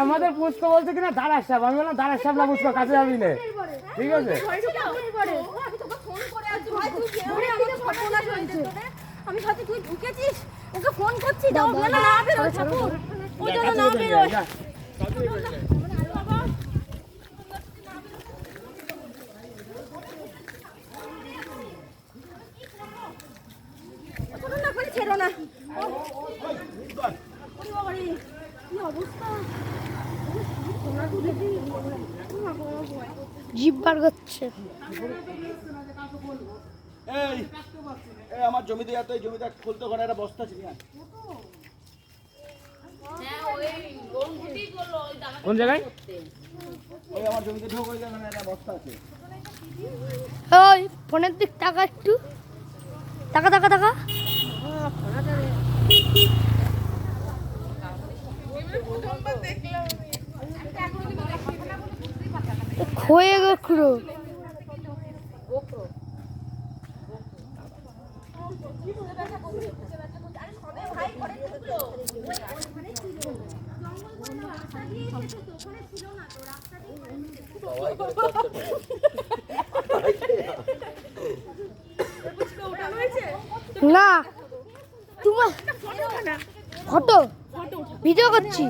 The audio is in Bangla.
আমাদের পুষ্প বলছে কিনা দাঁড়ার সাহেব, আমি বললাম দাঁড়ার সাহেব না পুষ্প কাছে যাবি না, ঠিক আছে। আমি ভাবছি তুই ঢুকেছিস, ওকে ফোন করছি ছেড়ো না। জিভ বার করছে। এই আমার জমিতে এত, এই জমিটা খুলতে ওখানে একটা বস্তা ছিল। কোন জায়গায়? ওই আমার জমিতে ঢোক, ওই জায়গায় একটা বস্তা আছে। ওই ফোনের দিক টাকা, একটু টাকা টাকা টাকা খয়ে গোখরো না তোমার ফটো ভিডিও করছি।